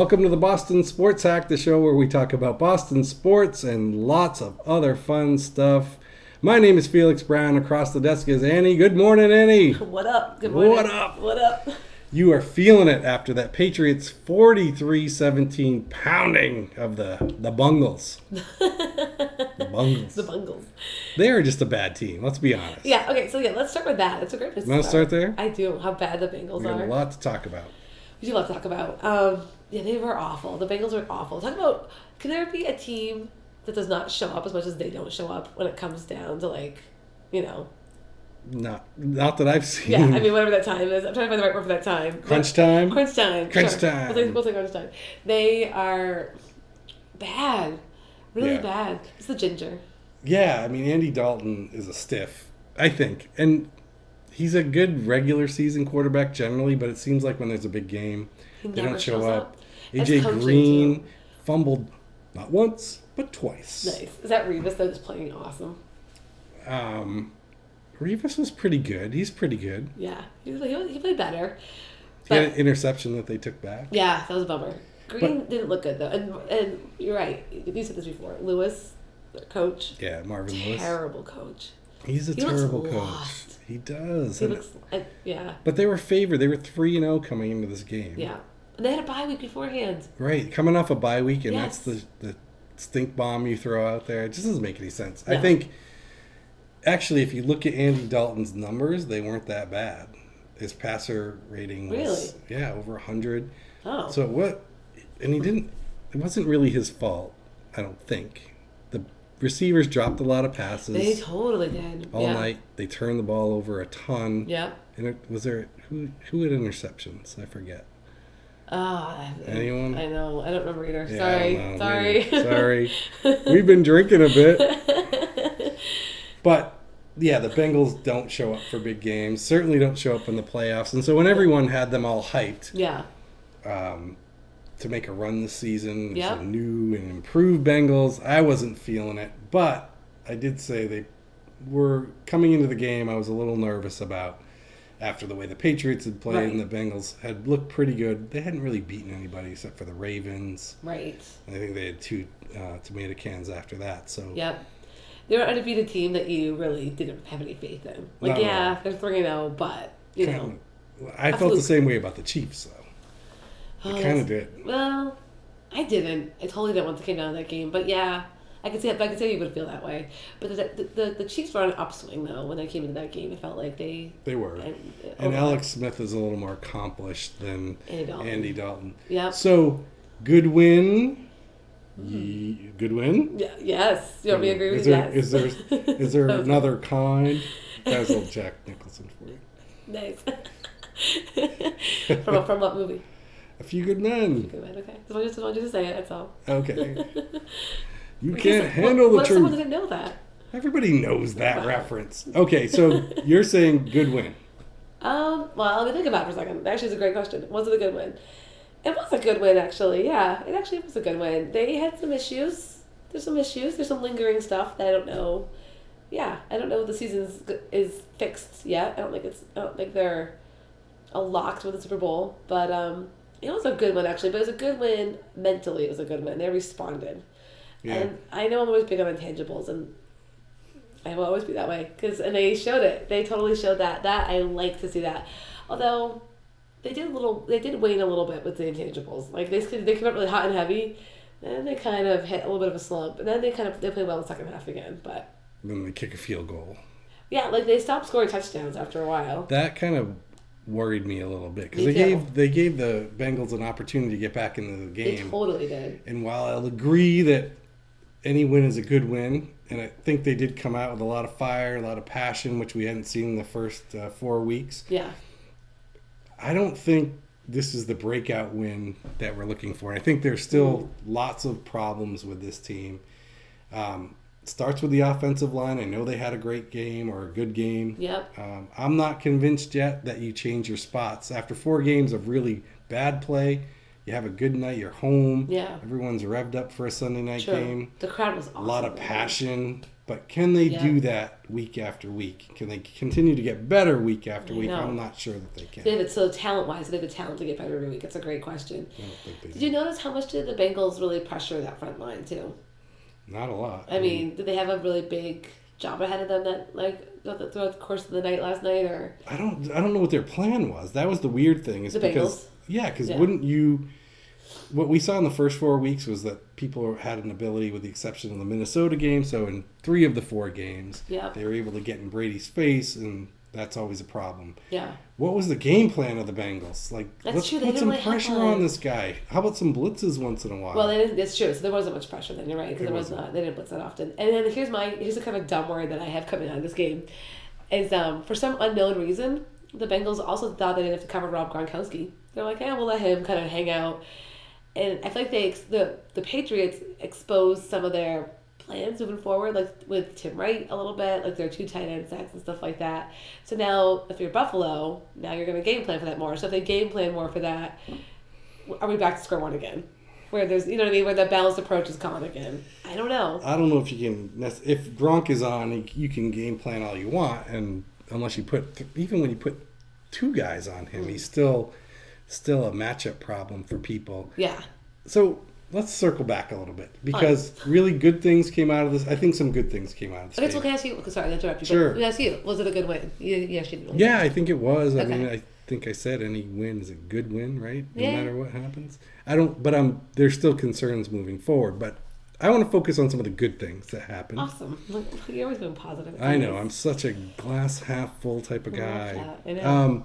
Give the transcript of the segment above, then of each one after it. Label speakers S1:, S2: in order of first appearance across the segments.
S1: Welcome to the Boston Sports Hack, the show where we talk about Boston sports and lots of other fun stuff. My name is Felix Brown. Across the desk is Annie. Good morning, Annie.
S2: What up? Good morning.
S1: What up?
S2: What up?
S1: You are feeling it after that Patriots 43-17 pounding of the Bungles. The Bungles.
S2: The Bungles.
S1: They are just a bad team, let's be honest.
S2: Yeah, okay, so let's start with that. It's a great place to
S1: Want to start there?
S2: I do. How bad the Bengals
S1: We have
S2: are.
S1: a lot to talk about.
S2: We do love to talk about. Yeah, they were awful. The Bengals were awful. Talk about, can there be a team that does not show up as much as they don't show up when it comes down to,
S1: Not that I've seen.
S2: Yeah, I mean, whatever that time is. I'm trying to find the right word for that time.
S1: Crunch time?
S2: Crunch time.
S1: Crunch
S2: sure.
S1: time.
S2: We'll say crunch time. They are bad. Really bad. It's the ginger.
S1: Yeah, I mean, Andy Dalton is a stiff, I think. And he's a good regular season quarterback generally, but it seems like when there's a big game, they don't show up. AJ Green fumbled not once, but twice.
S2: Nice. Is that Revis, though, just playing awesome?
S1: Revis was pretty good. He's pretty good.
S2: Yeah, he played better.
S1: He had an interception that they took back.
S2: Yeah, that was a bummer. Green didn't look good, though. And you're right. You said this before. Lewis, their coach.
S1: Yeah, Marvin Lewis.
S2: Terrible coach.
S1: He's a terrible coach.
S2: Lost.
S1: He does.
S2: He looks, yeah.
S1: But they were favored. They were 3-0 coming into this game.
S2: Yeah. And they had a bye week beforehand.
S1: Right. Coming off a bye week, and
S2: Yes.
S1: that's the stink bomb you throw out there. It just doesn't make any sense.
S2: No.
S1: I think, actually, if you look at Andy Dalton's numbers, they weren't that bad. His passer rating was, over 100.
S2: Oh.
S1: So it wasn't really his fault, I don't think. The receivers dropped a lot of passes.
S2: They totally did.
S1: All night. They turned the ball over a ton.
S2: Yep.
S1: And who had interceptions? I forget. Anyone?
S2: I know. I don't remember either.
S1: Yeah,
S2: Sorry.
S1: We've been drinking a bit. But, yeah, the Bengals don't show up for big games. Certainly don't show up in the playoffs. And so when everyone had them all hyped to make a run this season, some new and improved Bengals, I wasn't feeling it. But I did say they were coming into the game, I was a little nervous about after the way the Patriots had played and the Bengals had looked pretty good. They hadn't really beaten anybody except for the Ravens.
S2: Right.
S1: And I think they had 2 tomato cans after that. So
S2: yep. They were an undefeated team that you really didn't have any faith in. They're 3-0, but,
S1: I felt the same way about the Chiefs, though. I kind of did.
S2: Well, I didn't. I totally didn't once it came down to that game. But, yeah, I could see you would feel that way. But the Chiefs were on an upswing, though, when they came into that game. It felt like they were.
S1: And Alex Smith is a little more accomplished than Andy Dalton.
S2: Yeah.
S1: So, good win. Good win?
S2: Yeah, yes. You want me to agree with you?
S1: Is there another kind? That was a little Jack Nicholson for you.
S2: Nice. From what movie?
S1: A Few Good Men.
S2: Good Man, okay. Just wanted you to say it, that's all.
S1: Okay. You can't handle the truth.
S2: What if someone didn't know that?
S1: Everybody knows that reference. Okay, so you're saying good win.
S2: Well, let me think about it for a second. Actually, it's a great question. Was it a good win? It was a good win, actually. Yeah, it actually was a good win. They had some issues. There's some lingering stuff that I don't know. Yeah, I don't know if the season is fixed yet. I don't think they're a lock to win the Super Bowl. But it was a good win, actually. But it was a good win mentally. It was a good win. They responded. Yeah. And I know I'm always big on intangibles, and I will always be that way. And they showed it. They totally showed that. That I like to see that. Although they did wane a little bit with the intangibles. Like they came up really hot and heavy, and they kind of hit a little bit of a slump. And then they played well in the second half again. But
S1: then they kick a field goal.
S2: Yeah, like they stopped scoring touchdowns after a while.
S1: That kind of worried me a little bit because they gave the Bengals an opportunity to get back into the game.
S2: They totally did.
S1: And while I'll agree that any win is a good win, and I think they did come out with a lot of fire, a lot of passion, which we hadn't seen in the first 4 weeks.
S2: Yeah.
S1: I don't think this is the breakout win that we're looking for. I think there's still lots of problems with this team. Starts with the offensive line. I know they had a great game or a good game.
S2: Yep.
S1: I'm not convinced yet that you change your spots. After 4 games of really bad play, you have a good night, you're home.
S2: Yeah.
S1: Everyone's revved up for a Sunday night game.
S2: The crowd was awesome.
S1: A lot of passion. But can they do that week after week? Can they continue to get better week after week? I'm not sure that they can.
S2: So talent-wise, they have the talent to get better every week. That's a great question.
S1: I don't think they
S2: did you notice how much did the Bengals really pressure that front line too?
S1: Not a lot.
S2: I mean, did they have a really big job ahead of them that throughout the course of the night last night, or?
S1: I don't know what their plan was. That was the weird thing. Is
S2: the
S1: because
S2: Bengals.
S1: Because wouldn't you? What we saw in the first 4 weeks was that people had an ability, with the exception of the Minnesota game. So in 3 of the 4 games, they were able to get in Brady's face, and that's always a problem.
S2: Yeah.
S1: What was the game plan of the Bengals? Let's put some pressure on this guy. How about some blitzes once in a while?
S2: Well, that's true. So there wasn't much pressure then. You're right, because they didn't blitz that often. And then here's a kind of dumb word that I have coming out of this game, is for some unknown reason the Bengals also thought they didn't have to cover Rob Gronkowski. They're like, we'll let him kind of hang out. And I feel like the Patriots exposed some of their plans moving forward, like with Tim Wright a little bit, like their 2 tight end sets and stuff like that. So now, if you're Buffalo, now you're going to game plan for that more. So if they game plan more for that, are we back to square one again? Where there's, you know what I mean, where the balanced approach is gone again. I don't know.
S1: I don't know if you can. If Gronk is on, you can game plan all you want, and unless you even when you put 2 guys on him, he's still a matchup problem for people.
S2: Yeah.
S1: So let's circle back a little bit, because really good things came out of this. I think some good things came out of this game.
S2: Okay, so can I ask you? Sorry, I interrupted you.
S1: Sure.
S2: Let me ask you. Was it a good win? Yes, you did.
S1: Yeah, I think it was. I mean, I think I said any win is a good win, right? No matter what happens. There's still concerns moving forward, but I want to focus on some of the good things that happened.
S2: Awesome. You're always being positive.
S1: I know. I'm such a glass half full type of guy.
S2: I know.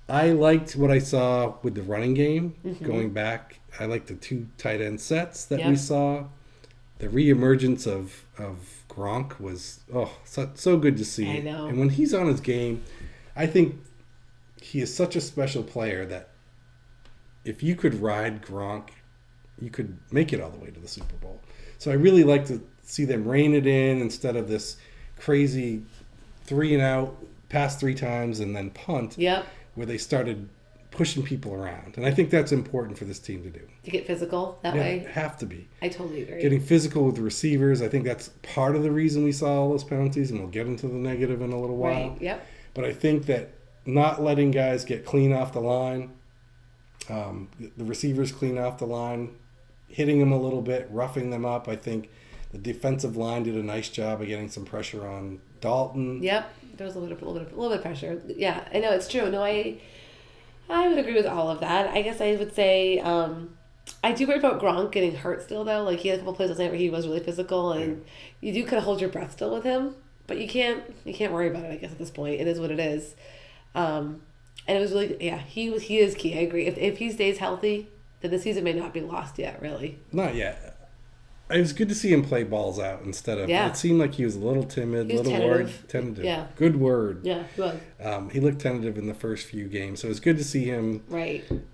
S1: I liked what I saw with the running game. Going back, I liked the 2 tight end sets that we saw. The reemergence of Gronk was so good to see.
S2: I know.
S1: And when he's on his game, I think he is such a special player that if you could ride Gronk, you could make it all the way to the Super Bowl. So I really like to see them rein it in instead of this crazy 3 and out, pass 3 times and then punt.
S2: Yep.
S1: Where they started pushing people around. And I think that's important for this team to do.
S2: To get physical that way?
S1: Have to be.
S2: I totally agree.
S1: Getting physical with the receivers, I think that's part of the reason we saw all those penalties, and we'll get into the negative in a little while.
S2: Right, yep.
S1: But I think that not letting guys get clean off the line, the receivers clean off the line, hitting them a little bit, roughing them up. I think the defensive line did a nice job of getting some pressure on Dalton.
S2: Yep. There was a little bit of pressure. Yeah, I know, it's true. No, I would agree with all of that. I guess I would say I do worry about Gronk getting hurt still, though. Like, he had a couple plays last night where he was really physical, and you do kind of hold your breath still with him, but you can't worry about it, I guess, at this point. It is what it is. And it was really, he is key. I agree. If he stays healthy, then the season may not be lost yet, really.
S1: Not yet. It was good to see him play balls out instead of... It seemed like he was a little timid, tentative.
S2: Yeah.
S1: Good word.
S2: Yeah, he was.
S1: He looked tentative in the first few games, so it was good to see him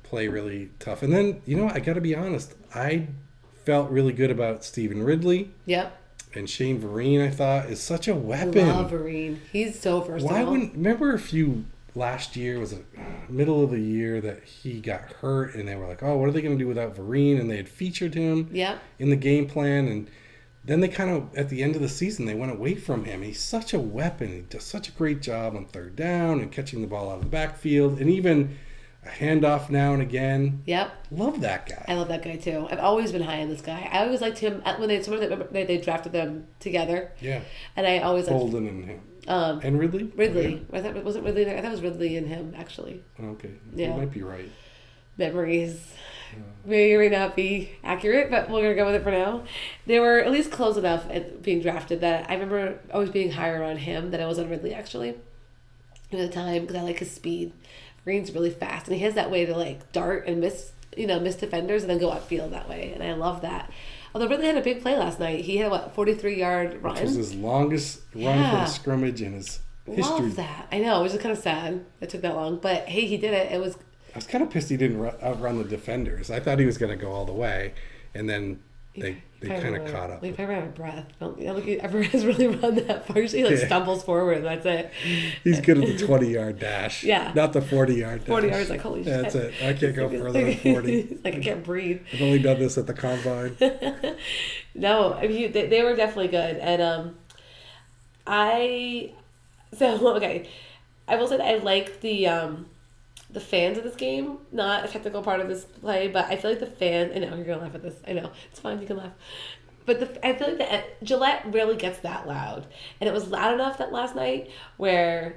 S1: play really tough. And then, I got to be honest, I felt really good about Stephen Ridley.
S2: Yep.
S1: And Shane Vereen, I thought, is such a weapon.
S2: I love Vereen. He's so versatile.
S1: Remember last year was the middle of the year that he got hurt, and they were like, what are they going to do without Vereen? And they had featured him in the game plan, and then they kind of, at the end of the season, they went away from him. He's such a weapon. He does such a great job on 3rd down and catching the ball out of the backfield, and even a handoff now and again.
S2: Yep.
S1: Love that guy.
S2: I love that guy too. I've always been high on this guy. I always liked him when they drafted them together.
S1: Yeah.
S2: And I always liked
S1: Bolden and him. And Ridley?
S2: Ridley. I thought, wasn't Ridley there? I thought it was Ridley and him, actually.
S1: Okay.
S2: Yeah.
S1: You might be right.
S2: Memories may or may not be accurate, but we're going to go with it for now. They were at least close enough at being drafted that I remember always being higher on him than I was on Ridley, actually, at the time, because I like his speed. Green's really fast, and he has that way to, dart and miss defenders and then go upfield that way, and I love that. Although Ridley had a big play last night. He had 43-yard run.
S1: Which was his longest run from scrimmage in his history.
S2: Love that. I know. It was just kind of sad it took that long. But, hey, he did it. I was
S1: kind of pissed he didn't outrun the defenders. I thought he was going to go all the way. And then they kind of caught up.
S2: He probably ran out of breath. Everyone has really run that far. Usually he stumbles forward and that's it.
S1: He's good at the 20-yard dash.
S2: Yeah.
S1: Not the 40-yard dash.
S2: 40 yards, holy shit.
S1: That's it. I can't go further than 40.
S2: I can't breathe.
S1: I've only done this at the combine.
S2: No, I mean, they were definitely good. And Okay. I will say that I like the fans of this game, not a technical part of this play, but I feel like the fan. I know you're gonna laugh at this. I know it's fine. You can laugh. But I feel like Gillette rarely gets that loud, and it was loud enough that last night where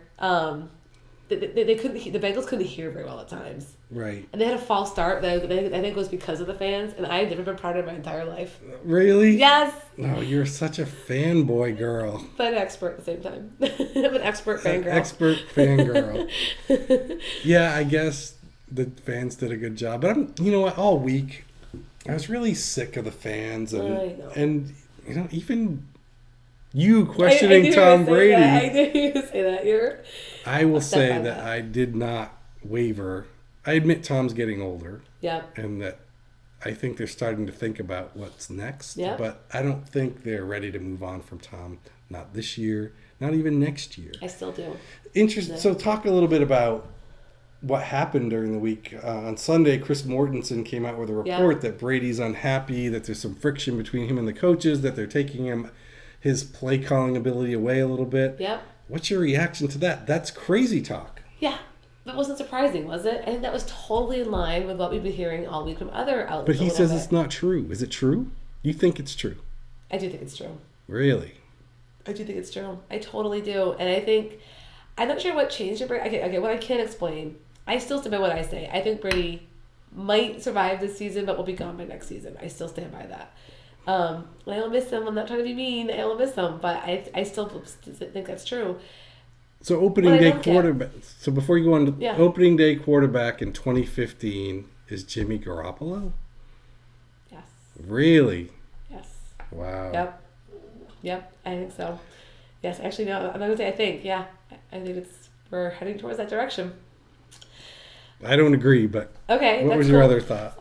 S2: they couldn't. The Bengals couldn't hear very well at times.
S1: Right.
S2: And they had a false start that I think was because of the fans, and I've never been proud of my entire life.
S1: Really?
S2: Yes.
S1: No, you're such a fanboy girl.
S2: But an expert at the same time. I'm an expert fangirl.
S1: Expert fangirl. Yeah, I guess the fans did a good job. But you know what? All week, I was really sick of the fans, and even you questioning Tom Brady.
S2: I knew you would say that.
S1: I will say that I did not waver. I admit Tom's getting older.
S2: Yeah.
S1: And that I think they're starting to think about what's next.
S2: Yeah.
S1: But I don't think they're ready to move on from Tom. Not this year. Not even next year.
S2: I still do.
S1: Interesting. So talk a little bit about what happened during the week. On Sunday, Chris Mortensen came out with a report that Brady's unhappy, that there's some friction between him and the coaches, that they're taking his play calling ability away a little bit.
S2: Yep.
S1: What's your reaction to that? That's crazy talk.
S2: Yeah. That wasn't surprising, was it? I think that was totally in line with what we've been hearing all week from other outlets.
S1: But he says it's not true. Is it true? You think it's true?
S2: I do think it's true.
S1: Really?
S2: I do think it's true. I totally do. And I think, I'm not sure what changed it. Okay, what I can't explain, I still stand by what I say. I think Brady might survive this season, but will be gone by next season. I still stand by that. I will miss him. I'm not trying to be mean. I will miss him, but I still think that's true.
S1: So opening day quarterback. So before you go on to opening day quarterback in 2015 is Jimmy Garoppolo?
S2: Yes.
S1: Really?
S2: Yes.
S1: Wow.
S2: Yep. I think so. Yes. Actually, no. I'm not gonna say I think. Yeah. I think we're heading towards that direction.
S1: I don't agree, but
S2: okay.
S1: What was your other thought?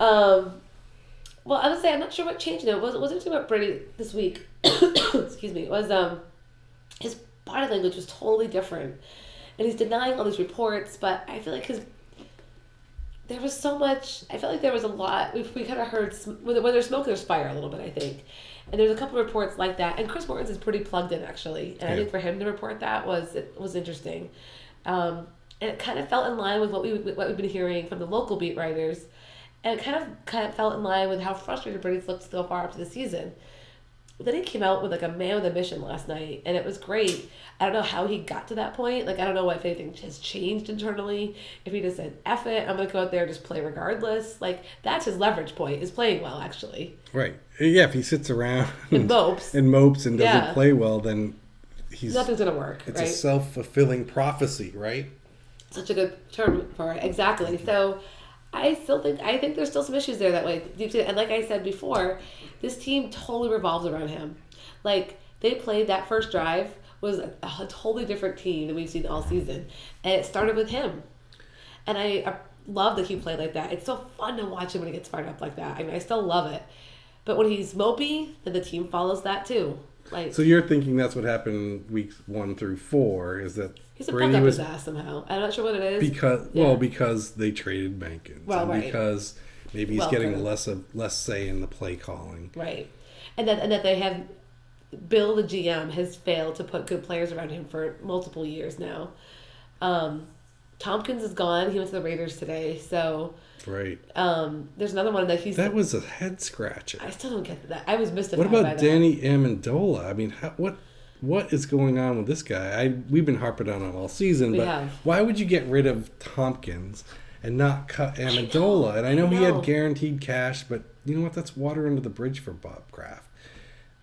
S2: Well, I would say I'm not sure what changed it. Wasn't too about Brady this week. Excuse me. It was his body language was totally different, and he's denying all these reports. But I feel like there was so much. I felt like there was a lot. We kind of heard when there's smoke, there's fire a little bit. I think, and there's a couple of reports like that. And Chris Mortensen is pretty plugged in actually, and I think for him to report that was interesting, and it kind of felt in line with what we've been hearing from the local beat writers, and it kind of felt in line with how frustrated Brady's looked so far up to the season. Then he came out with like a man with a mission last night, and it was great. I don't know how he got to that point. Like, I don't know if anything has changed internally. If he just said, F it, I'm going to go out there and just play regardless. Like, that's his leverage point, is playing well, actually.
S1: Right. Yeah, if he sits around
S2: and mopes
S1: and doesn't play well, then
S2: nothing's going to work,
S1: It's a self-fulfilling prophecy, right?
S2: Such a good term for it. Exactly. So I think there's still some issues there that way. And like I said before, this team totally revolves around him. Like, they played that first drive was a totally different team than we've seen all season. And it started with him. And I love that he played like that. It's so fun to watch him when he gets fired up like that. I mean, I still love it. But when he's mopey, then the team follows that too. Like,
S1: so you're thinking that's what happened weeks 1 through 4, is that
S2: he's a punk up his ass somehow. I'm not sure what it is.
S1: Because they traded Bankins.
S2: Well, right.
S1: Because maybe he's getting less say in the play calling.
S2: Right. And that they have Bill, the GM, has failed to put good players around him for multiple years now. Tompkins is gone. He went to the Raiders today. So
S1: right.
S2: There's another one that
S1: was a head scratcher.
S2: I still don't get that. I was mystified.
S1: What about Danny Amendola? I mean, what is going on with this guy? We've been harping on him all season, why would you get rid of Tompkins and not cut Amendola? And I know he had guaranteed cash, but you know what? That's water under the bridge for Bob Kraft.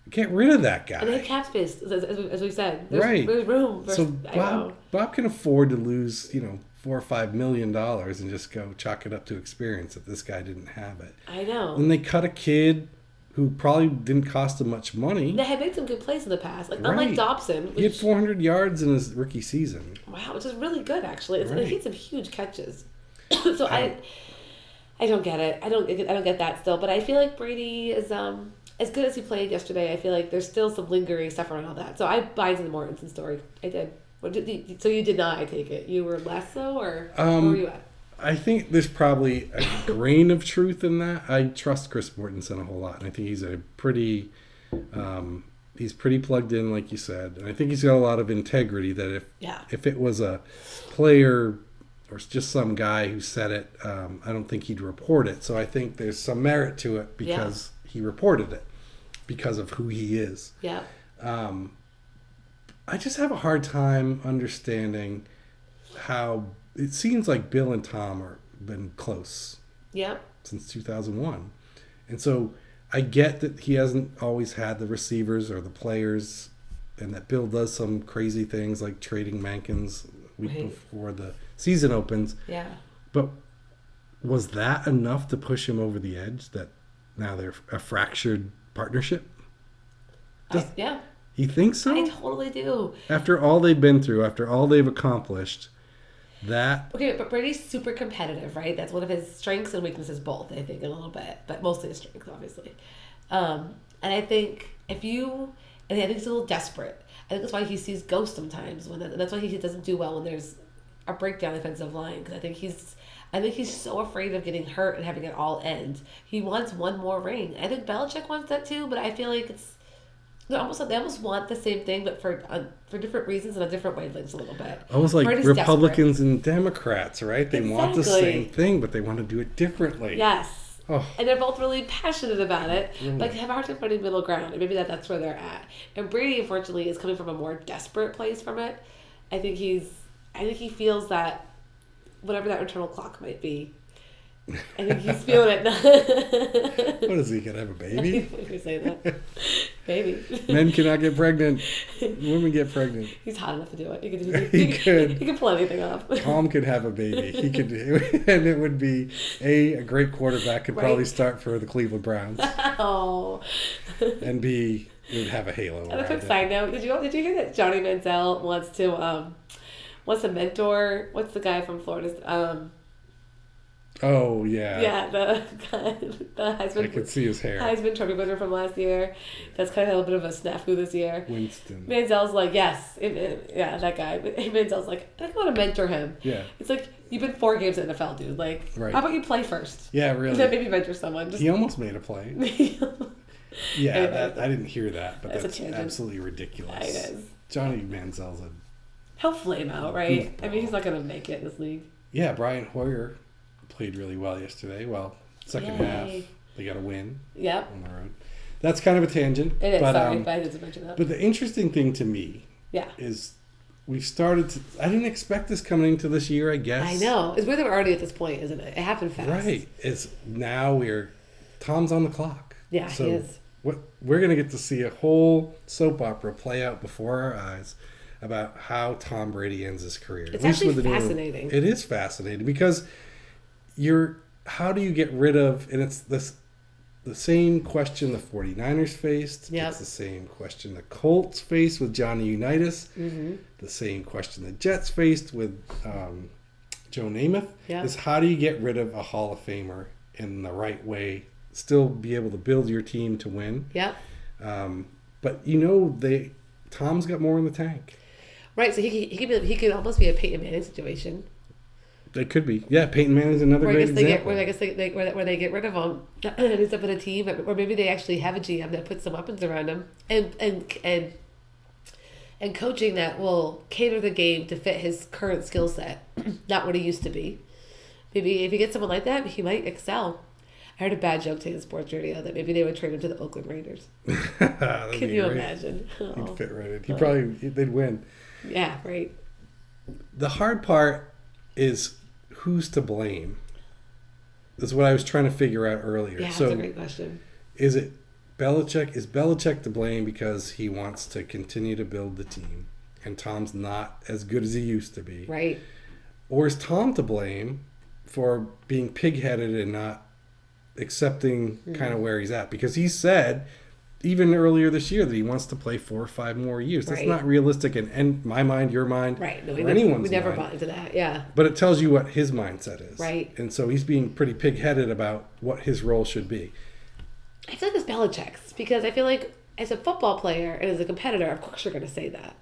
S1: Get rid of that guy.
S2: And they have cap space, as we said.
S1: There's
S2: room.
S1: So Bob can afford to lose, $4 or $5 million and just go chalk it up to experience if this guy didn't have it.
S2: I know.
S1: And they cut a kid who probably didn't cost him much money.
S2: They had made some good plays in the past. Like, unlike Dobson.
S1: He had 400 yards in his rookie season.
S2: Wow, which is really good, actually. He had some huge catches. So I don't get it. I don't get that still. But I feel like Brady is... as good as he played yesterday, I feel like there's still some lingering stuff around all that. So I buy into the Mortensen story. I did. So you did not, I take it. You were less so, or where were you at?
S1: I think there's probably a grain of truth in that. I trust Chris Mortensen a whole lot, and I think he's a pretty He's pretty plugged in, like you said. And I think he's got a lot of integrity that if it was a player or just some guy who said it, I don't think he'd report it. So I think there's some merit to it because he reported it because of who he is.
S2: Yeah.
S1: I just have a hard time understanding how it seems like Bill and Tom are been close.
S2: Yeah.
S1: Since 2001. And so I get that he hasn't always had the receivers or the players, and that Bill does some crazy things like trading Mankins a week before the season opens.
S2: Yeah.
S1: But was that enough to push him over the edge that now they're a fractured partnership?
S2: Yeah.
S1: You think so?
S2: I totally do.
S1: After all they've been through, after all they've accomplished, that...
S2: Okay, but Brady's super competitive, right? That's one of his strengths and weaknesses both, I think, a little bit. But mostly his strength, obviously. And I think I think he's a little desperate. I think that's why he sees ghosts sometimes. That's why he doesn't do well when there's a breakdown in the defensive line. Because I think he's so afraid of getting hurt and having it all end. He wants one more ring. I think Belichick wants that too, but I feel like they almost want the same thing, but for different reasons and on different wavelengths a little bit.
S1: Almost like Brady's Republicans and Democrats, right? They want the same thing, but they want to do it differently.
S2: Yes.
S1: Oh.
S2: And they're both really passionate about it, but have a hard time finding middle ground. And maybe that's where they're at. And Brady, unfortunately, is coming from a more desperate place from it. I think he feels that whatever that internal clock might be, I think he's feeling it.
S1: What is he gonna have a baby?
S2: You say that, baby.
S1: Men cannot get pregnant. Women get pregnant.
S2: He's hot enough to do it.
S1: He could.
S2: He could pull anything off.
S1: Tom could have a baby. He could, and it would be a great quarterback. Could probably start for the Cleveland Browns.
S2: Oh.
S1: And B, it would have a halo.
S2: And a quick side note: Did you hear that Johnny Manziel wants to mentor? What's the guy from Florida?
S1: Oh yeah.
S2: Yeah, the Heisman.
S1: I could see his hair.
S2: Heisman Trophy winner from last year. That's kind of a bit of a snafu this year.
S1: Winston.
S2: Manziel's like, yes, yeah, that guy. But Manziel's like, I want to mentor him.
S1: Yeah.
S2: It's like you've been 4 games in the NFL, dude. Like, how about you play first?
S1: Yeah, really.
S2: And then maybe mentor someone.
S1: He almost made a play. Yeah, anyway, I didn't hear that, but that's absolutely ridiculous.
S2: It is.
S1: Johnny Manziel's
S2: he'll flame out, right? I mean, he's not going to make it in this league.
S1: Yeah, Brian Hoyer played really well yesterday. Well, second half, they got a win.
S2: Yep.
S1: On the road. That's kind of a tangent.
S2: It is, but I didn't mention that.
S1: But the interesting thing to me is we've started to... I didn't expect this coming into this year, I guess.
S2: I know. It's weird that we're already at this point, isn't it? It happened fast.
S1: Right. Now Tom's on the clock.
S2: Yeah, he is.
S1: We're going to get to see a whole soap opera play out before our eyes about how Tom Brady ends his career.
S2: It's actually fascinating.
S1: It is fascinating because how do you get rid of, and it's the same question the 49ers faced.
S2: Yep.
S1: It's the same question the Colts faced with Johnny Unitas.
S2: Mm-hmm.
S1: The same question the Jets faced with Joe Namath.
S2: Yep.
S1: Is how do you get rid of a Hall of Famer in the right way, still be able to build your team to win.
S2: Yeah.
S1: But Tom's got more in the tank.
S2: Right, so he could almost be a Peyton Manning situation.
S1: It could be. Yeah, Peyton Manning's another great example.
S2: Where they get rid of him and he's up in a team, or maybe they actually have a GM that puts some weapons around him and coaching that will cater the game to fit his current skill set, not what he used to be. Maybe if you get someone like that, he might excel. I heard a bad joke today in sports radio that maybe they would trade him to the Oakland Raiders. Can you imagine?
S1: He'd fit right in. They'd win.
S2: Yeah, right.
S1: The hard part is who's to blame. That's what I was trying to figure out earlier.
S2: Yeah, that's a great question.
S1: Is it Belichick? Is Belichick to blame because he wants to continue to build the team and Tom's not as good as he used to be?
S2: Right.
S1: Or is Tom to blame for being pig-headed and not accepting kind of where he's at? Because he said even earlier this year that he wants to play 4 or 5 more years. That's not realistic in my mind, your mind,
S2: right? No,
S1: or anyone's
S2: we never
S1: mind.
S2: bought into that. Yeah.
S1: But it tells you what his mindset is.
S2: Right.
S1: And so he's being pretty pig-headed about what his role should be.
S2: I feel like it's Belichick's because I feel like as a football player and as a competitor, of course you're going to say that.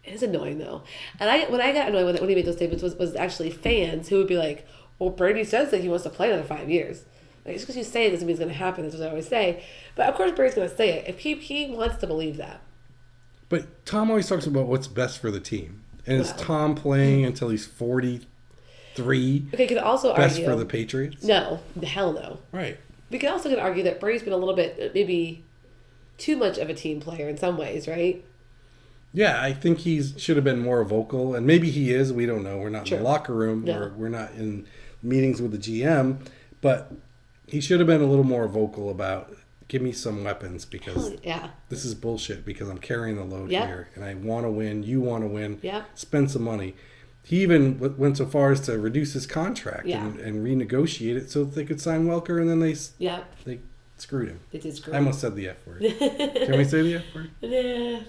S2: It is annoying though. And when I got annoyed when he made those statements was actually fans who would be like, well, Brady says that he wants to play another 5 years. Like, just because you say it doesn't mean it's going to happen. That's what I always say. But of course, Brady's going to say it if he wants to believe that.
S1: But Tom always talks about what's best for the team. And is Tom playing until he's 43?
S2: Okay, could also
S1: best
S2: argue
S1: for the Patriots?
S2: No, hell no.
S1: Right.
S2: We could also argue that Brady's been a little bit maybe too much of a team player in some ways, right?
S1: Yeah, I think he should have been more vocal, and maybe he is. We don't know. We're not in the locker room.
S2: No.
S1: We're not in meetings with the GM, but he should have been a little more vocal about, give me some weapons because this is bullshit because I'm carrying the load here, and I want to win. You want to win. Spend some money. He even went so far as to reduce his contract and renegotiate it so that they could sign Welker, and then they screwed him.
S2: They did screw him.
S1: I almost said the F word. Can we say the F word?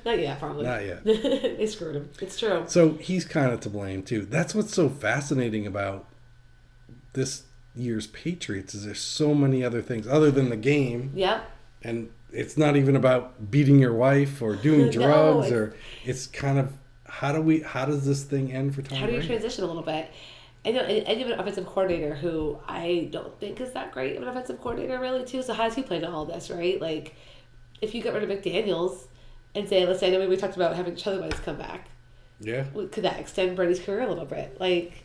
S2: Not yet, probably.
S1: Not yet.
S2: They screwed him. It's true.
S1: So he's kind of to blame, too. That's what's so fascinating about this year's Patriots is there's so many other things other than the game.
S2: Yep.
S1: And it's not even about beating your wife or doing drugs it's kind of how does this thing end for Tom Brady?
S2: How do you transition a little bit? And you have an offensive coordinator who I don't think is that great of an offensive coordinator, really, too. So how does he play into all this, right? Like, if you get rid of McDaniels and say, let's say, I know we talked about having Charlie Weiss come back.
S1: Yeah.
S2: Could that extend Brady's career a little bit? Like,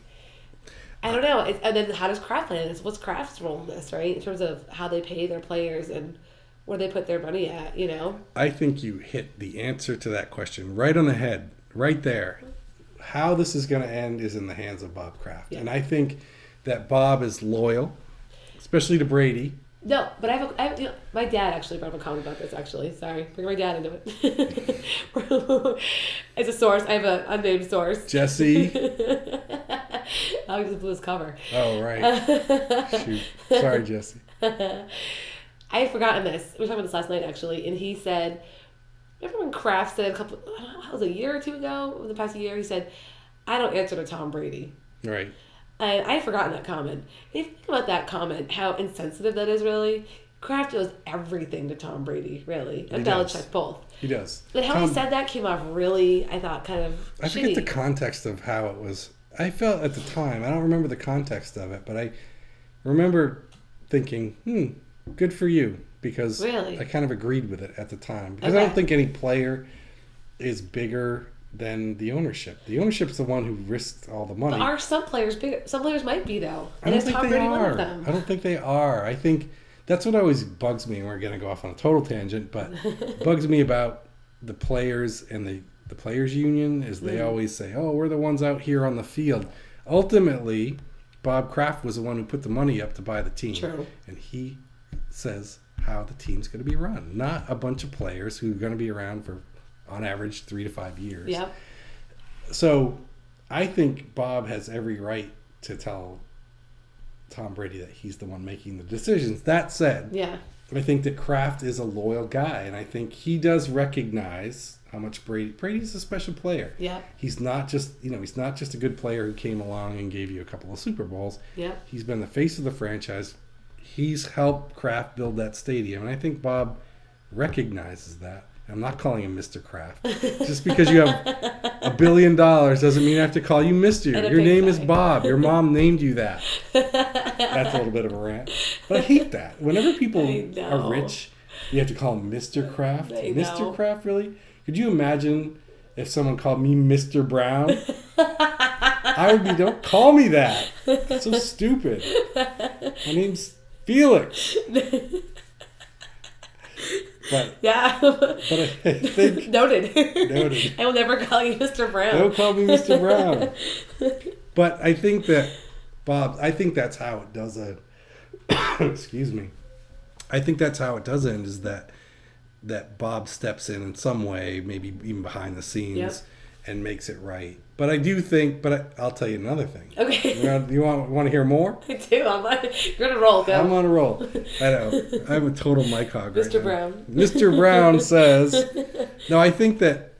S2: I don't know. And then how does Kraft play in this? What's Kraft's role in this, right? In terms of how they pay their players and where they put their money at, you know?
S1: I think you hit the answer to that question right on the head, right there. How this is going to end is in the hands of Bob Kraft. Yeah. And I think that Bob is loyal, especially to Brady.
S2: No, but I have my dad actually brought up a comment about this, actually. Sorry. Bring my dad into it. As a source. I have an unnamed source.
S1: Jesse.
S2: I just blew his cover.
S1: Oh, right. Shoot. Sorry, Jesse.
S2: I had forgotten this. We were talking about this last night, actually. And he said... Remember when Kraft said I don't know, it was a year or two ago, in the past year, he said, I don't answer to Tom Brady.
S1: Right.
S2: And I had forgotten that comment. If you think about that comment, how insensitive that is, really. Kraft owes everything to Tom Brady, really. And Belichick, both.
S1: He does.
S2: But how he said that came off really, I thought, kind of
S1: I forget the context of how it was. I felt at the time, I don't remember the context of it, but I remember thinking, good for you. Because I kind of agreed with it at the time. Because I don't think any player is bigger than the ownership. The ownership's the one who risks all the money.
S2: But are some players bigger? Some players might be, though.
S1: I don't think they are. I don't think they are. I think that's what always bugs me, and we're going to go off on a total tangent, but bugs me about the players and the players' union is they always say, oh, we're the ones out here on the field. Ultimately, Bob Kraft was the one who put the money up to buy the team.
S2: True.
S1: And he says how the team's going to be run, not a bunch of players who are going to be around for, on average, 3 to 5 years.
S2: Yeah.
S1: So I think Bob has every right to tell Tom Brady that he's the one making the decisions. That said, I think that Kraft is a loyal guy, and I think he does recognize how much Brady's a special player.
S2: Yeah.
S1: He's not just a good player who came along and gave you a couple of Super Bowls.
S2: Yeah.
S1: He's been the face of the franchise. He's helped Kraft build that stadium, and I think Bob recognizes that. I'm not calling him Mr. Kraft. Just because you have $1 billion doesn't mean I have to call you Mr. Your name is Bob. Your mom named you that. That's a little bit of a rant. But I hate that. Whenever people are rich, you have to call them Mr. Kraft. Mr. Kraft, really? Could you imagine if someone called me Mr. Brown? I would be, don't call me that. That's so stupid. My name's Felix. But I think
S2: noted. I will never call you Mr. Brown.
S1: Don't call me Mr. Brown. But I think that Bob, I think that's how it does it. Excuse me. I think that's how it does end is that Bob steps in some way, maybe even behind the scenes, and makes it right. But I do think, I'll tell you another thing. Okay. You want to hear more?
S2: I do. You're going to roll, go.
S1: I'm on a roll. I know. I'm a total mic hog right
S2: Mr. Brown.
S1: Mr. Brown says, no, I think that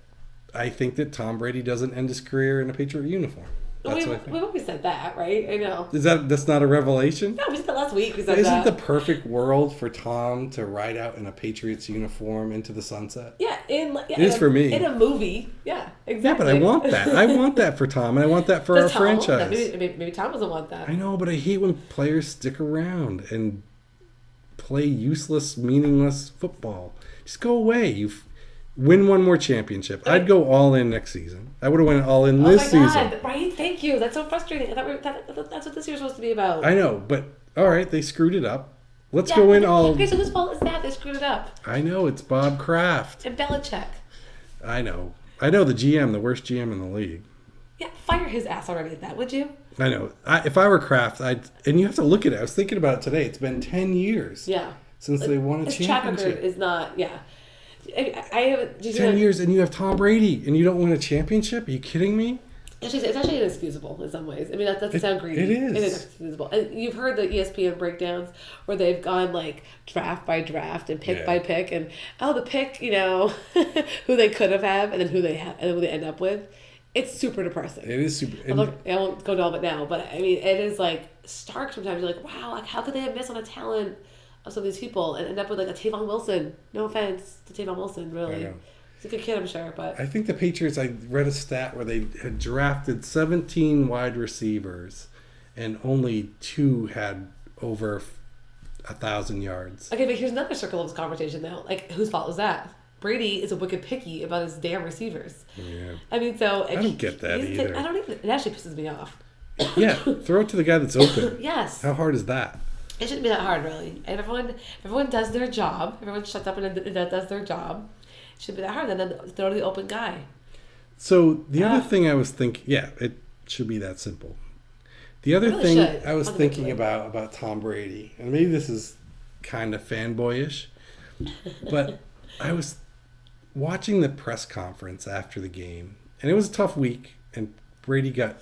S1: Tom Brady doesn't end his career in a Patriot uniform. That's what I think.
S2: We've always said that, right? I know.
S1: That's not a revelation?
S2: No, we said that last week. Isn't
S1: the perfect world for Tom to ride out in a Patriots uniform into the sunset?
S2: Yeah,
S1: it is for me.
S2: In a movie. Yeah, exactly.
S1: Yeah, but I want that. I want that for Tom, and I want that for our franchise.
S2: Maybe Tom doesn't want that.
S1: I know, but I hate when players stick around and play useless, meaningless football. Just go away. Win one more championship. I'd go all in next season. I would have went all in this season. Oh my God,
S2: right? Thank you. That's so frustrating. That's what this year's supposed to be about.
S1: I know, but all right, they screwed it up. Let's go in all...
S2: Okay, so whose fault is that? They screwed it up.
S1: I know, it's Bob Kraft.
S2: And Belichick.
S1: I know the GM, the worst GM in the league.
S2: Yeah, fire his ass already at that, would you?
S1: I know. If I were Kraft, and you have to look at it. I was thinking about it today. It's been 10 years since they won a championship. His track record
S2: is not, I have
S1: 10 years, and you have Tom Brady, and you don't win a championship? Are you kidding me?
S2: It's actually inexcusable in some ways. I mean, that doesn't sound greedy.
S1: It is.
S2: It is inexcusable. And you've heard the ESPN breakdowns where they've gone like draft by draft and pick by pick, and the pick, who they could have had, and then who they end up with. It's super depressing.
S1: It is super.
S2: I won't go into all of it now, but I mean, it is like stark sometimes. You're like, wow, like how could they have missed on a talent of some of these people and end up with like a Tavon Wilson? No offense to Tavon Wilson, really. I know. He's a good kid, I'm sure, but...
S1: I think the Patriots, I read a stat where they had drafted 17 wide receivers and only 2 had over 1,000 yards.
S2: Okay, but here's another circle of this conversation, though. Like, whose fault was that? Brady is a wicked picky about his damn receivers.
S1: Yeah.
S2: I mean, so...
S1: I don't get that either.
S2: I don't even... It actually pisses me off.
S1: Yeah, throw it to the guy that's open.
S2: Yes.
S1: How hard is that?
S2: It shouldn't be that hard, really. And everyone does their job. Everyone shuts up and does their job. Should be that hard, and then throw to the open guy.
S1: So the other thing I was thinking, it should be that simple. The other thing I was thinking about Tom Brady, and maybe this is kind of fanboyish, but I was watching the press conference after the game, and it was a tough week, and Brady got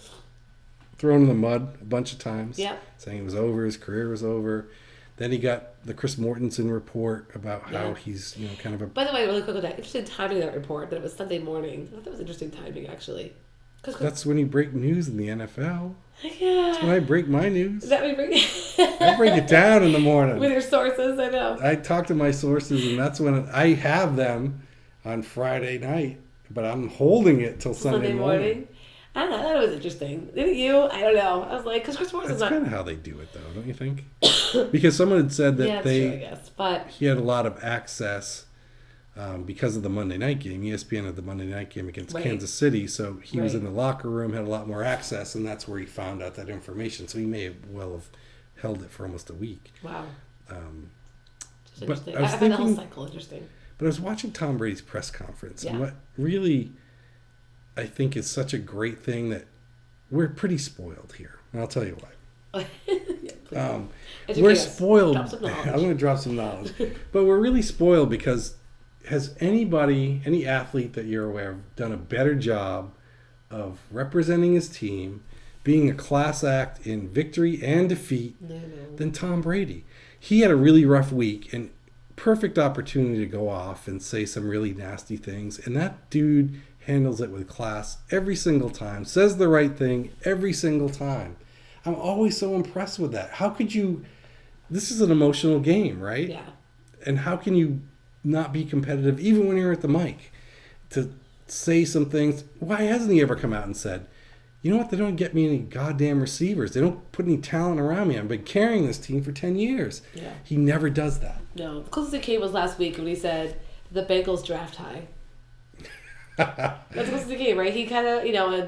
S1: thrown in the mud a bunch of times, saying it was over, his career was over. Then he got the Chris Mortensen report about how he's, kind of a...
S2: By the way, really quick with that, interesting timing of that report, that it was Sunday morning. I thought that was interesting timing, actually.
S1: That's when you break news in the NFL.
S2: Yeah.
S1: That's when I break my news.
S2: Is that when you break it?
S1: I break it down in the morning.
S2: With your sources, I know.
S1: I talk to my sources, and that's when I have them on Friday night, but I'm holding it till Sunday morning.
S2: I don't know. I thought it was interesting. Didn't you? I don't know. I was like, because Chris Morrison's
S1: That's kind of how they do it, though, don't you think? Because someone had said that
S2: true, I guess, but
S1: he had a lot of access because of the Monday night game. ESPN had the Monday night game against Kansas City, so he was in the locker room, had a lot more access, and that's where he found out that information. So he may have held it for almost a week.
S2: Wow.
S1: Just
S2: interesting.
S1: But I
S2: find the whole cycle interesting.
S1: But I was watching Tom Brady's press conference, and what really... I think it's such a great thing that we're pretty spoiled here. And I'll tell you why. We're spoiled. I'm going to drop some knowledge. But we're really spoiled because has any athlete that you're aware of, done a better job of representing his team, being a class act in victory and defeat than Tom Brady? He had a really rough week and perfect opportunity to go off and say some really nasty things. And that dude... handles it with class every single time, says the right thing every single time. I'm always so impressed with that. How could you... This is an emotional game, right?
S2: Yeah.
S1: And how can you not be competitive even when you're at the mic? To say some things... Why hasn't he ever come out and said, you know what, they don't get me any goddamn receivers. They don't put any talent around me. I've been carrying this team for 10 years.
S2: Yeah.
S1: He never does that.
S2: No. The closest it came was last week when he said the Bengals draft high. That's supposed to be the game, right? He kind of,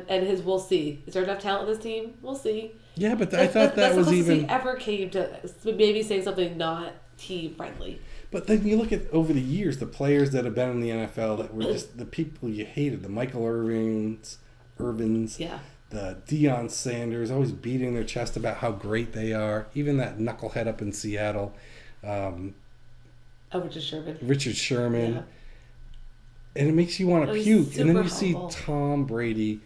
S2: and his we'll see. Is there enough talent in this team? We'll see.
S1: Yeah, but I thought that was even...
S2: That's the closest he ever came to maybe saying something not team-friendly.
S1: But then you look at, over the years, the players that have been in the NFL that were just the people you hated. The Michael Irvins, the Deion Sanders, always beating their chest about how great they are. Even that knucklehead up in Seattle. Richard Sherman. Yeah. And it makes you want to puke. And then you see Tom Brady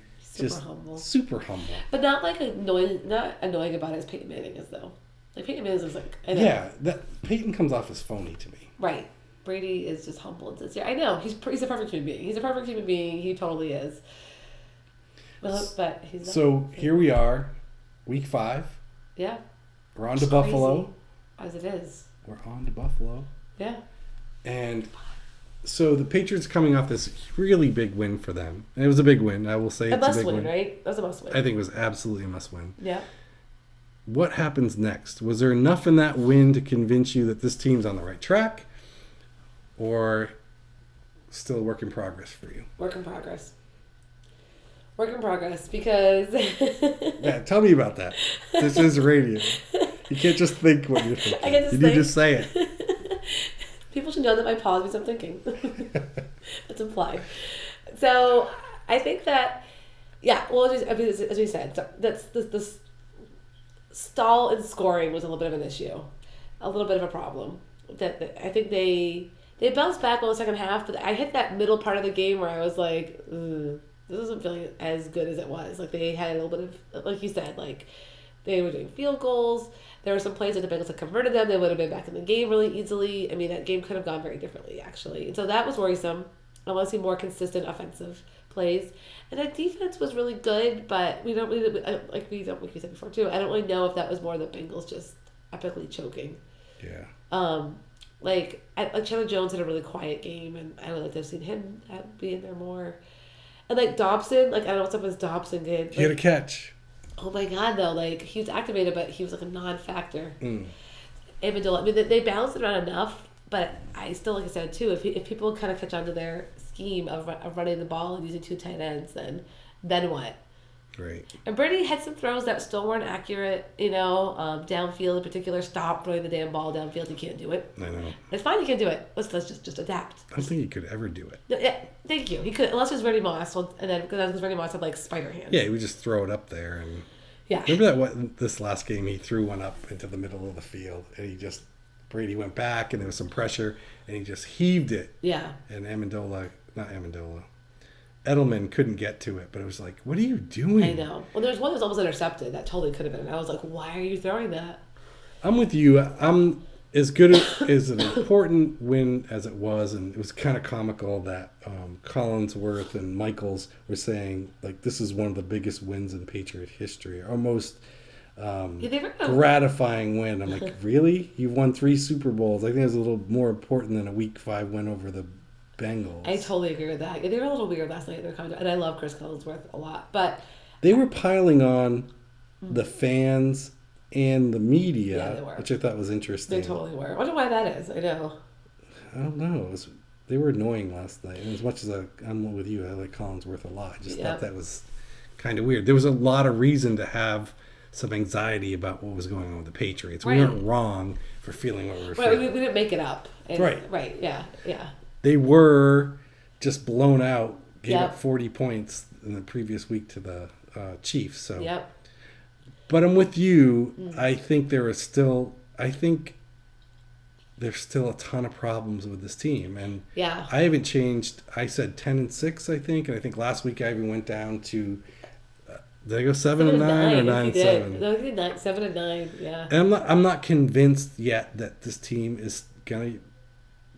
S1: super humble.
S2: But not like annoying about it as Peyton Manning is, though. Like Peyton Manning is like, I know.
S1: Yeah, Peyton comes off as phony to me.
S2: Right. Brady is just humble and sincere. I know. He's a perfect human being. He's a perfect human being. He totally is. But he's not.
S1: So here we are, week 5.
S2: Yeah.
S1: We're on to Buffalo.
S2: As it is.
S1: We're on to Buffalo.
S2: Yeah.
S1: And... So the Patriots coming off this really big win for them. And it was a big win. I will say it's a big win.
S2: Right? That was a must win.
S1: I think it was absolutely a must win.
S2: Yeah.
S1: what happens next? Was there enough in that win to convince you that this team's on the right track, or still a work in progress for you?
S2: Work in progress. Work in progress, because...
S1: Yeah, tell me about that. This is radio. You can't just think what you're thinking.
S2: I can just
S1: you need to say
S2: it. People should know that my pause means I'm thinking. That's implied. So I think that, as we said, that's this stall in scoring was a little bit of an issue, a little bit of a problem. That I think they bounced back on the second half, but I hit that middle part of the game where I was like, this isn't feeling as good as it was. Like, they had a little bit of, like you said, like, they were doing field goals. There were some plays that the Bengals had converted them. They would have been back in the game really easily. I mean, that game could have gone very differently, actually. And so that was worrisome. I want to see more consistent offensive plays. And that defense was really good, but we don't really, like you said before too, I don't really know if that was more the Bengals just epically choking.
S1: Yeah.
S2: Like Chandler Jones had a really quiet game, and I would like to have seen him be in there more. And like Dobson, like I don't know what's up with Dobson did. Like,
S1: he had a catch.
S2: Oh my God, though, like he was activated, but he was like a non-factor. Amendola, I mean, they balanced it around enough, but I still, like I said too, if people kind of catch on to their scheme of running the ball and using two tight ends, then what?
S1: Right.
S2: And Brady had some throws that still weren't accurate, downfield in particular. Stop throwing the damn ball downfield. You can't do it.
S1: I know.
S2: It's fine. You can do it. Let's just adapt.
S1: I don't think he could ever do it.
S2: Yeah, thank you. He could, unless it was Randy Moss, and then because Randy Moss had like spider hands.
S1: Yeah, he would just throw it up there, and
S2: yeah.
S1: Remember this last game he threw one up into the middle of the field, and Brady went back, and there was some pressure, and he just heaved it.
S2: Yeah.
S1: And Edelman couldn't get to it, but it was like, what are you doing?
S2: I know. Well, there's one that was almost intercepted. That totally could have been. And I was like, why are you throwing that?
S1: I'm with you. I'm as good as an important win as it was, and it was kind of comical that Collinsworth and Michaels were saying, like, this is one of the biggest wins in Patriot history, our most gratifying win. I'm like, really? You've won 3 Super Bowls. I think it's a little more important than a Week 5 win over the Bengals.
S2: I totally agree with that. They were a little weird last night in their comment, and I love Chris Collinsworth a lot, but
S1: they were piling on the fans and the media, which I thought was interesting.
S2: They totally were. I wonder why that is. I know.
S1: I don't know. They were annoying last night, and as much as I'm with you, I like Collinsworth a lot. I just thought that was kind of weird. There was a lot of reason to have some anxiety about what was going on with the Patriots.
S2: Right.
S1: We weren't wrong for feeling what we were feeling.
S2: We didn't make it up. Right. Yeah.
S1: They were just blown out, gave up 40 points in the previous week to the Chiefs. So, but I'm with you. I think there's still a ton of problems with this team, and I haven't changed. I said 10-6, I think, and I think last week I even went down to. Did I go 7-9 or 9-7?
S2: No, you did 7-9. Yeah.
S1: And I'm not convinced yet that this team is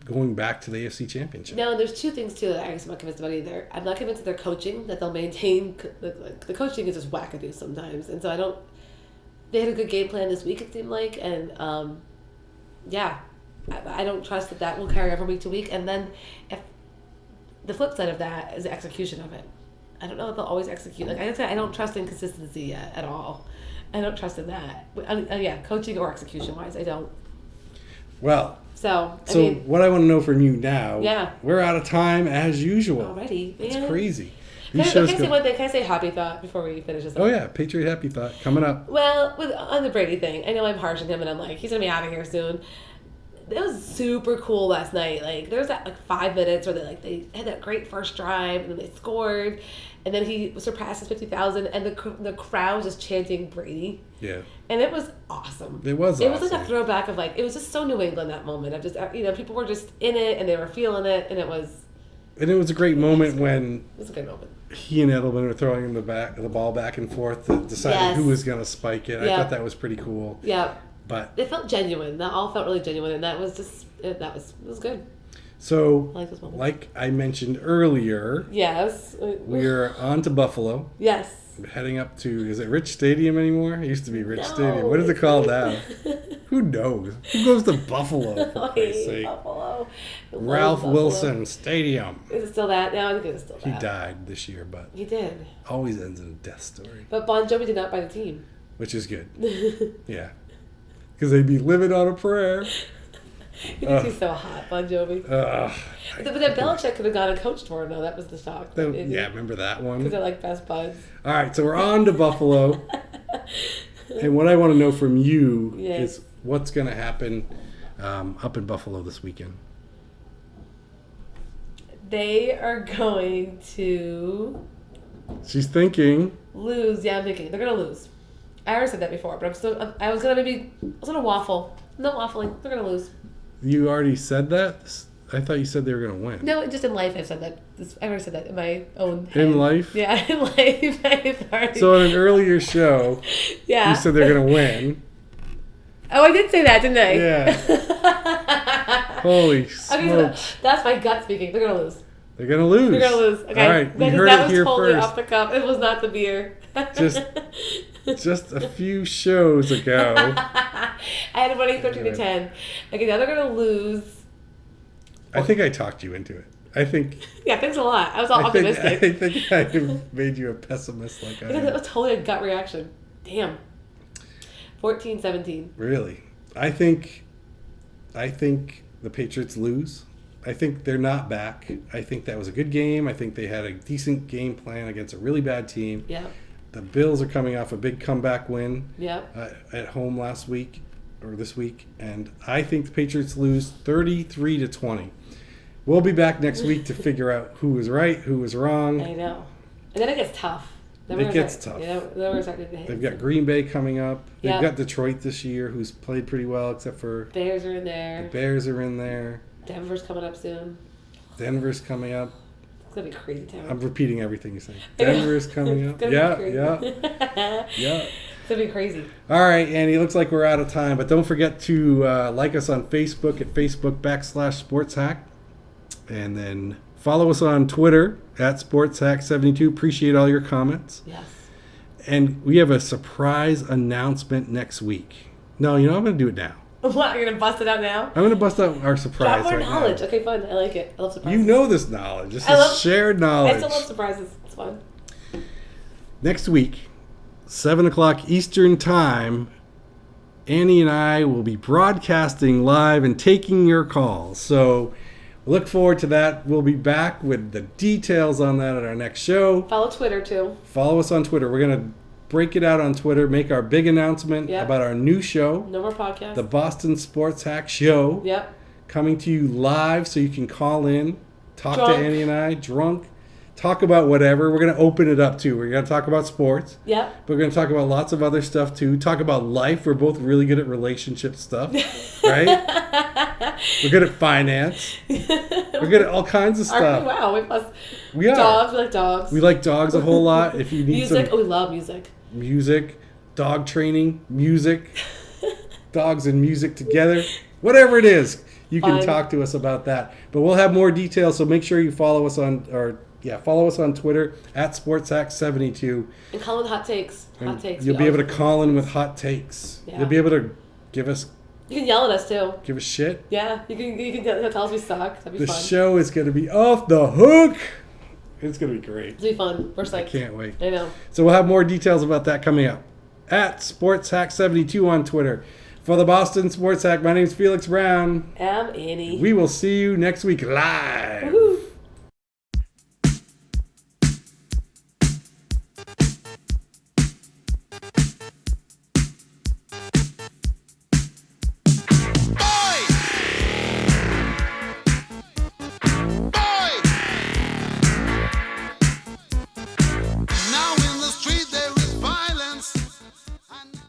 S1: going back to the AFC Championship. No,
S2: there's 2 things too that I'm not convinced about either. I'm not convinced that their coaching, that they'll maintain. The coaching is just wackadoo sometimes, and so I don't. They had a good game plan this week, it seemed like, and I don't trust that will carry over week to week. And then, if the flip side of that is the execution of it. I don't know if they'll always execute. Like I said, I don't trust in consistency yet at all. I don't trust in that. Coaching or execution wise, I don't.
S1: Well.
S2: So
S1: what I want to know from you now.
S2: Yeah.
S1: We're out of time as usual.
S2: Already. Man.
S1: It's crazy.
S2: Can I say one thing? Can I say happy thought before we finish this up?
S1: Oh yeah, Patriot happy thought coming up.
S2: Well, on the Brady thing, I know I'm harsh on him, and I'm like, he's gonna be out of here soon. It was super cool last night. Like there was that 5 minutes where they had that great first drive, and then they scored, and then he surpassed his 50,000, and the crowd was just chanting Brady.
S1: Yeah.
S2: And it was awesome.
S1: It was
S2: like a throwback of it was just so New England that moment. Of just people were just in it and they were feeling it, and it was.
S1: And it was a great moment when.
S2: It was a good moment.
S1: He and Edelman were throwing the ball back and forth, deciding who was going to spike it. I thought that was pretty cool.
S2: Yeah.
S1: But
S2: it felt genuine. That all felt really genuine, and that was just it was good.
S1: So,
S2: I like this moment.
S1: Like I mentioned earlier,
S2: yes,
S1: we're on to Buffalo.
S2: Yes.
S1: We're heading up to, is it Rich Stadium anymore? It used to be Rich Stadium. What is it called now? Who knows? Who goes to Buffalo, for Christ's sake?
S2: Buffalo.
S1: Ralph Wilson Stadium.
S2: Is it still that? No, I think it's still that.
S1: He died this year, but
S2: he did.
S1: Always ends in a death story.
S2: But Bon Jovi did not buy the team.
S1: which is good. Yeah. Because they'd be living on a prayer.
S2: He thinks he's so hot, Bon Jovi. But then Belichick could have gone and coached for him, though. That was the shock.
S1: Yeah, remember that one?
S2: Because they're like best buds.
S1: All right, so we're on to Buffalo. And what I want to know from you is what's going to happen up in Buffalo this weekend.
S2: They are going to...
S1: She's thinking.
S2: Lose. Yeah, I'm thinking. They're going to lose. I already said that before, but I was going to waffle. No waffling. They're going to lose.
S1: You already said that? I thought you said they were going to win.
S2: No, just in life I've said that. I already said that in my own head.
S1: In life?
S2: Yeah, in life I've already... So
S1: in an earlier show, you said they're going to win.
S2: Oh, I did say that, didn't I?
S1: Yeah. Holy smokes.
S2: So that's my gut speaking. They're going to lose.
S1: They're going to lose.
S2: They're going to lose. Okay.
S1: All right, you heard it here
S2: totally
S1: first.
S2: Off the cuff. It was not the beer.
S1: Just a few shows ago.
S2: I had it winning 13-10. Okay, now they're going to lose.
S1: I think I talked you into it. I think...
S2: Yeah, thanks a lot. I was all optimistic.
S1: I think I made you a pessimist like I am.
S2: That was totally a gut reaction. Damn. 14-17.
S1: Really? I think the Patriots lose. I think they're not back. I think that was a good game. I think they had a decent game plan against a really bad team.
S2: Yeah.
S1: The Bills are coming off a big comeback win
S2: at
S1: home last week or this week, and I think the Patriots lose 33-20. We'll be back next week to figure out who was right, who was wrong.
S2: I know. And then it gets tough.
S1: It gets tough.
S2: Yeah, then we're starting to hit.
S1: They've got Green Bay coming up. They've got Detroit this year, who's played pretty well, except for...
S2: Bears are in there.
S1: The Bears are in there.
S2: Denver's coming up soon.
S1: Denver's coming up.
S2: It's going to be crazy town.
S1: I'm repeating everything you say. Denver's coming up. Yeah.
S2: It's going to be crazy.
S1: All right, Annie, looks like we're out of time, but don't forget to like us on Facebook at Facebook.com/SportsHack. And then follow us on Twitter at SportsHack72. Appreciate all your comments.
S2: Yes.
S1: And we have a surprise announcement next week. No, I'm going to do it now.
S2: What? You're going to bust it out now?
S1: I'm going to bust out our surprise
S2: Drop more
S1: right
S2: knowledge.
S1: now.
S2: Okay, fun. I like it. I love surprises.
S1: You know this knowledge. This is shared knowledge.
S2: I still love surprises. It's fun.
S1: Next week, 7 o'clock Eastern Time, Annie and I will be broadcasting live and taking your calls. So... look forward to that. We'll be back with the details on that at our next show.
S2: Follow Twitter, too.
S1: Follow us on Twitter. We're going to break it out on Twitter, make our big announcement about our new show.
S2: No more podcasts.
S1: The Boston Sports Hack Show.
S2: Yep.
S1: Coming to you live so you can call in, talk to Annie and I, talk about whatever. We're going to open it up, too. We're going to talk about sports.
S2: Yep.
S1: But we're going to talk about lots of other stuff, too. Talk about life. We're both really good at relationship stuff, right? We're good at finance. We're good at all kinds of stuff.
S2: Wow.
S1: We are.
S2: Dogs. We like dogs.
S1: We like dogs a whole lot. If you need
S2: music. We love music.
S1: Music. Dog training. Music. Dogs and music together. Whatever it is, you can talk to us about that. But we'll have more details, so make sure you follow us on Twitter at SportsHack72.
S2: And call with hot takes.
S1: You'll be able to call in with hot takes. Yeah. You'll be able to give us...
S2: You can yell at us, too.
S1: Give us shit?
S2: Yeah. You can tell us we suck. That'd be fun.
S1: The show is going to be off the hook. It's going to be great.
S2: It'll be fun. We're psyched.
S1: I can't wait.
S2: I know.
S1: So we'll have more details about that coming up. At SportsHack72 on Twitter. For the Boston Sports Hack, my name's Felix Brown.
S2: I'm Annie.
S1: We will see you next week live.